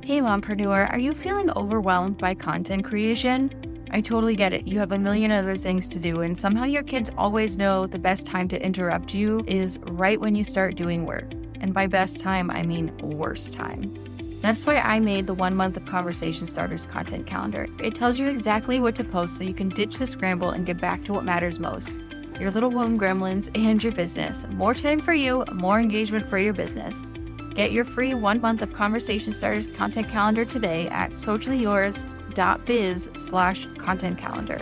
Hey mompreneur, are you feeling overwhelmed by content creation? I totally get it. You have a million other things to do, and somehow your kids always know the best time to interrupt you is right when you start doing work. And by best time, I mean worst time. That's why I made the 1 month of Conversation Starters content calendar. It tells you exactly what to post so you can ditch the scramble and get back to what matters most. Your little home gremlins and your business. More time for you, more engagement for your business. Get your free 1 month of Conversation Starters content calendar today at sociallyyours.biz/content calendar.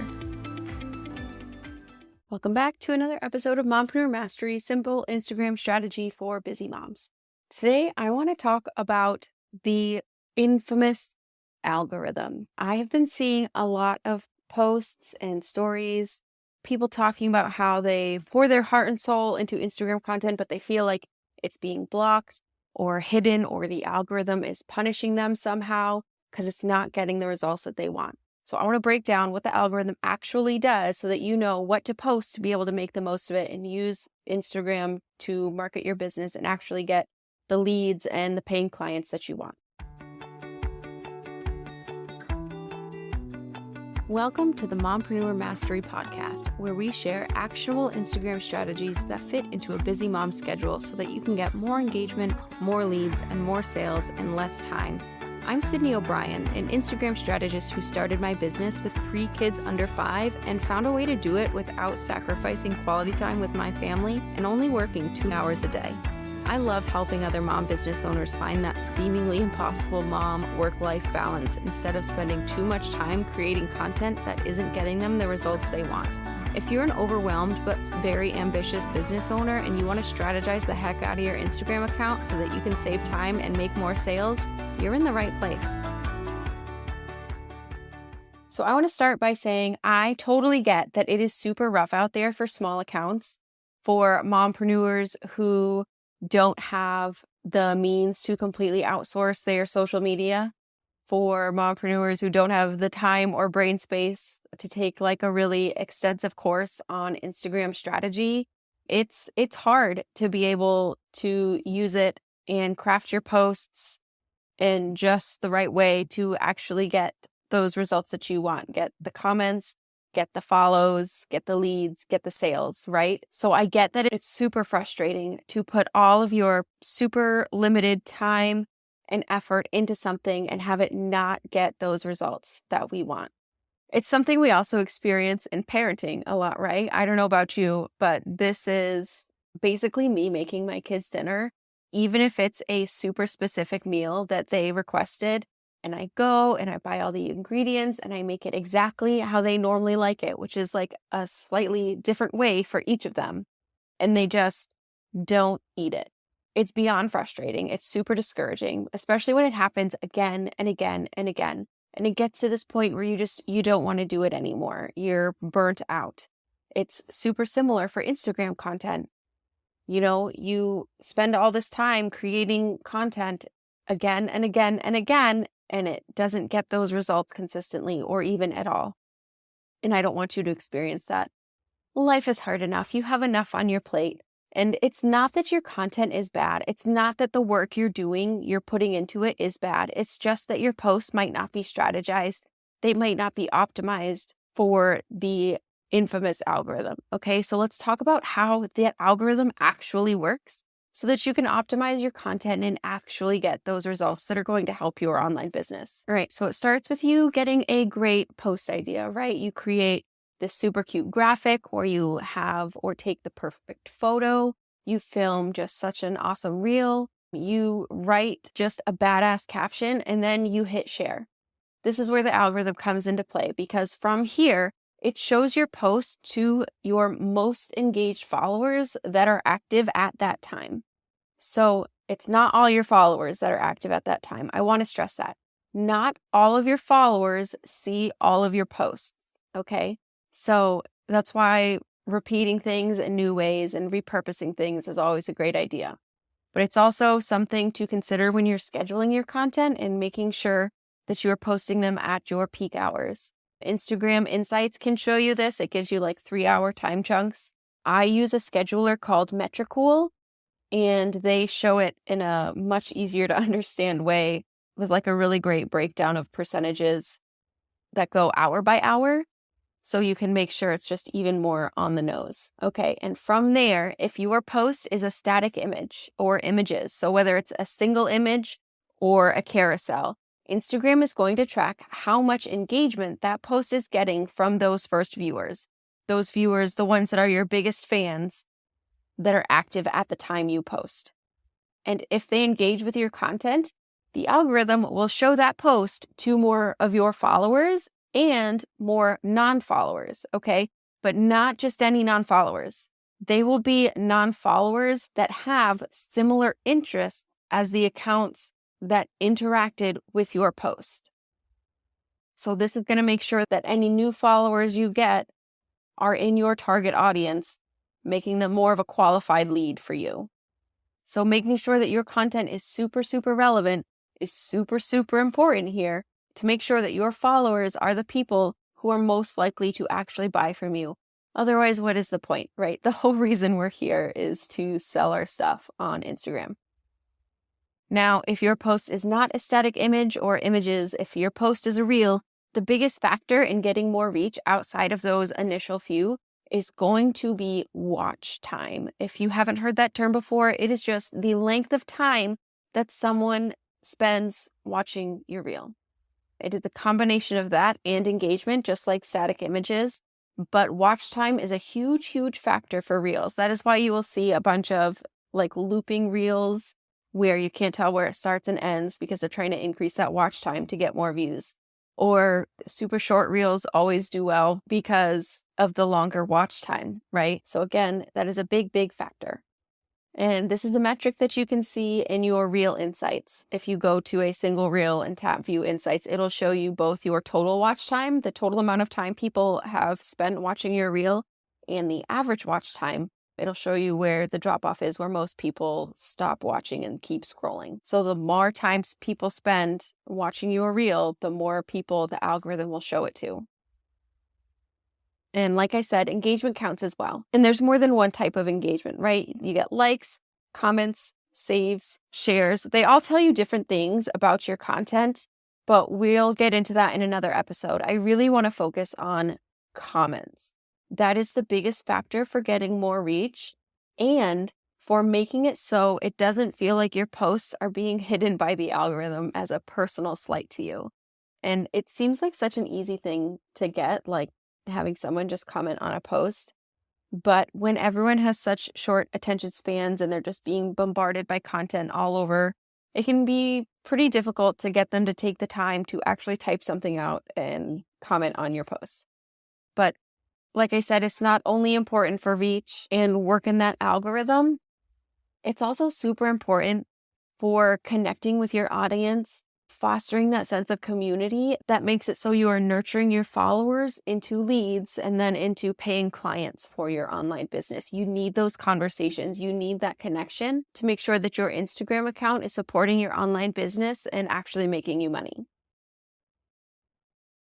Welcome back to another episode of Mompreneur Mastery, simple Instagram strategy for busy moms. Today, I want to talk about the infamous algorithm. I have been seeing a lot of posts and stories, people talking about how they pour their heart and soul into Instagram content, but they feel like it's being blocked or hidden, or the algorithm is punishing them somehow because it's not getting the results that they want. So I want to break down what the algorithm actually does so that you know what to post to be able to make the most of it and use Instagram to market your business and actually get the leads and the paying clients that you want. Welcome to the Mompreneur Mastery Podcast, where we share actionable Instagram strategies that fit into a busy mom's schedule so that you can get more engagement, more leads, and more sales in less time. I'm Sydney O'Brien, an Instagram strategist who started my business with 3 kids under 5 and found a way to do it without sacrificing quality time with my family and only working 2 hours a day. I love helping other mom business owners find that seemingly impossible mom work-life balance instead of spending too much time creating content that isn't getting them the results they want. If you're an overwhelmed but very ambitious business owner and you want to strategize the heck out of your Instagram account so that you can save time and make more sales, you're in the right place. So I want to start by saying I totally get that it is super rough out there for small accounts, for mompreneurs who don't have the means to completely outsource their social media, for mompreneurs who don't have the time or brain space to take like a really extensive course on Instagram strategy. It's hard to be able to use it and craft your posts in just the right way to actually get those results that you want. Get the comments, get the follows, get the leads, get the sales, right? So I get that it's super frustrating to put all of your super limited time and effort into something and have it not get those results that we want. It's something we also experience in parenting a lot, right? I don't know about you, but this is basically me making my kids dinner, even if it's a super specific meal that they requested. And I go and I buy all the ingredients and I make it exactly how they normally like it, which is like a slightly different way for each of them. And they just don't eat it. It's beyond frustrating. It's super discouraging, especially when it happens again and again and again. And it gets to this point where you don't want to do it anymore. You're burnt out. It's super similar for Instagram content. You know, you spend all this time creating content again and again and again, and it doesn't get those results consistently or even at all. And I don't want you to experience that. Life is hard enough. You have enough on your plate. And it's not that your content is bad. It's not that the work you're putting into it is bad. It's just that your posts might not be strategized. They might not be optimized for the infamous algorithm. Okay, so let's talk about how the algorithm actually works, so that you can optimize your content and actually get those results that are going to help your online business. All right, so it starts with you getting a great post idea, right? You create this super cute graphic, or you have or take the perfect photo. You film just such an awesome reel. You write just a badass caption, and then you hit share. This is where the algorithm comes into play, because from here, it shows your post to your most engaged followers that are active at that time. So it's not all your followers that are active at that time. I want to stress that. Not all of your followers see all of your posts, okay? So that's why repeating things in new ways and repurposing things is always a great idea. But it's also something to consider when you're scheduling your content and making sure that you are posting them at your peak hours. Instagram Insights can show you this. It gives you like 3-hour time chunks. I use a scheduler called Metricool, and they show it in a much easier to understand way with like a really great breakdown of percentages that go hour by hour. So you can make sure it's just even more on the nose. Okay, and from there, if your post is a static image or images, so whether it's a single image or a carousel, Instagram is going to track how much engagement that post is getting from those first viewers. Those viewers, the ones that are your biggest fans that are active at the time you post. And if they engage with your content, the algorithm will show that post to more of your followers and more non-followers, okay? But not just any non-followers. They will be non-followers that have similar interests as the accounts that interacted with your post. So this is going to make sure that any new followers you get are in your target audience, making them more of a qualified lead for you. So making sure that your content is super, super relevant is super, super important here to make sure that your followers are the people who are most likely to actually buy from you. Otherwise, what is the point, right? The whole reason we're here is to sell our stuff on Instagram. Now, if your post is not a static image or images, if your post is a reel, the biggest factor in getting more reach outside of those initial few is going to be watch time. If you haven't heard that term before, it is just the length of time that someone spends watching your reel. It is a combination of that and engagement, just like static images. But watch time is a huge, huge factor for reels. That is why you will see a bunch of like looping reels where you can't tell where it starts and ends because they're trying to increase that watch time to get more views. Or super short reels always do well because of the longer watch time, right? So again, that is a big, big factor. And this is the metric that you can see in your reel insights. If you go to a single reel and tap view insights, it'll show you both your total watch time, the total amount of time people have spent watching your reel, and the average watch time. It'll show you where the drop off is, where most people stop watching and keep scrolling. So the more times people spend watching your reel, the more people the algorithm will show it to. And like I said, engagement counts as well. And there's more than one type of engagement, right? You get likes, comments, saves, shares. They all tell you different things about your content, but we'll get into that in another episode. I really want to focus on comments. That is the biggest factor for getting more reach and for making it so it doesn't feel like your posts are being hidden by the algorithm as a personal slight to you. And it seems like such an easy thing to get, like having someone just comment on a post. But when everyone has such short attention spans and they're just being bombarded by content all over, it can be pretty difficult to get them to take the time to actually type something out and comment on your post. But like I said, it's not only important for reach and work in that algorithm, it's also super important for connecting with your audience, fostering that sense of community that makes it so you are nurturing your followers into leads and then into paying clients for your online business. You need those conversations. You need that connection to make sure that your Instagram account is supporting your online business and actually making you money.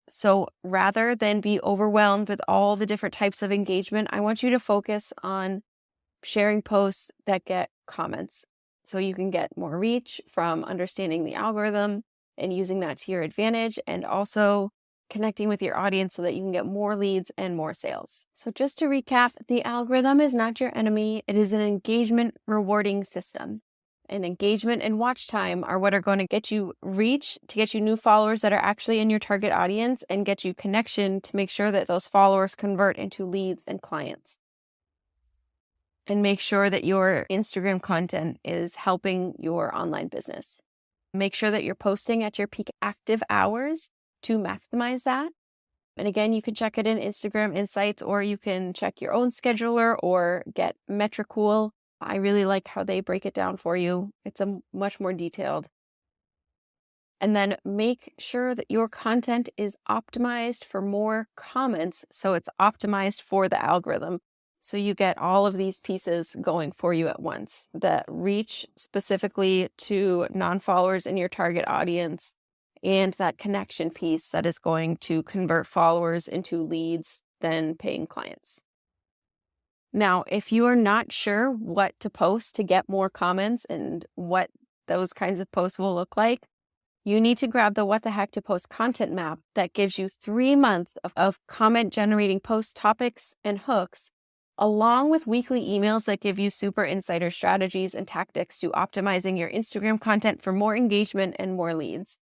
So rather than be overwhelmed with all the different types of engagement, I want you to focus on sharing posts that get comments so you can get more reach from understanding the algorithm and using that to your advantage, and also connecting with your audience so that you can get more leads and more sales. So just to recap, the algorithm is not your enemy. It is an engagement rewarding system. And engagement and watch time are what are going to get you reach, to get you new followers that are actually in your target audience, and get you connection to make sure that those followers convert into leads and clients. And make sure that your Instagram content is helping your online business. Make sure that you're posting at your peak active hours to maximize that. And again, you can check it in Instagram Insights, or you can check your own scheduler or get Metricool. I really like how they break it down for you. It's a much more detailed. And then make sure that your content is optimized for more comments, so it's optimized for the algorithm. So you get all of these pieces going for you at once. The reach specifically to non-followers in your target audience, and that connection piece that is going to convert followers into leads, then paying clients. Now, if you are not sure what to post to get more comments and what those kinds of posts will look like, you need to grab the What the Heck to Post content map that gives you 3 months of comment generating post topics and hooks, along with weekly emails that give you super insider strategies and tactics to optimizing your Instagram content for more engagement and more leads.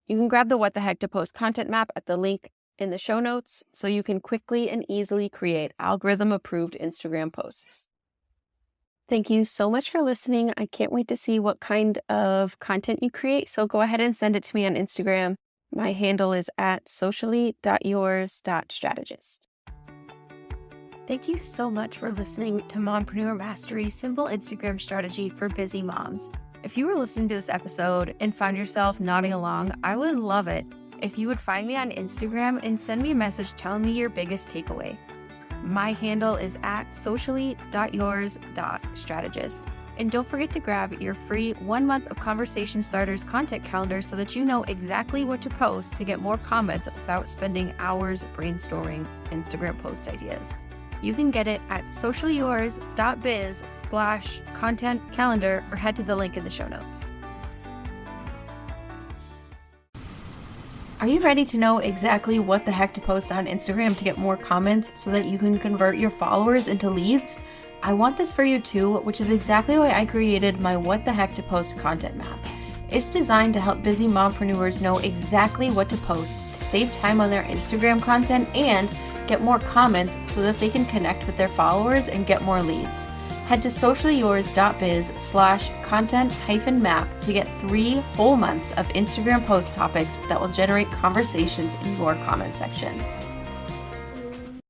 You can grab the What the Heck to Post content map at the link in the show notes so you can quickly and easily create algorithm-approved Instagram posts. Thank you so much for listening. I can't wait to see what kind of content you create, so go ahead and send it to me on Instagram. My handle is at socially.yours.strategist. Thank you so much for listening to Mompreneur Mastery, simple Instagram strategy for busy moms. If you were listening to this episode and found yourself nodding along, I would love it if you would find me on Instagram and send me a message telling me your biggest takeaway. My handle is at socially.yours.strategist. And don't forget to grab your free 1 month of Conversation Starters content calendar so that you know exactly what to post to get more comments without spending hours brainstorming Instagram post ideas. You can get it at sociallyyours.biz/content calendar or head to the link in the show notes. Are you ready to know exactly what the heck to post on Instagram to get more comments so that you can convert your followers into leads? I want this for you too, which is exactly why I created my What the Heck to Post content map. It's designed to help busy mompreneurs know exactly what to post to save time on their Instagram content and get more comments so that they can connect with their followers and get more leads. Head to sociallyyours.biz/content-map to get 3 whole months of Instagram post topics that will generate conversations in your comment section.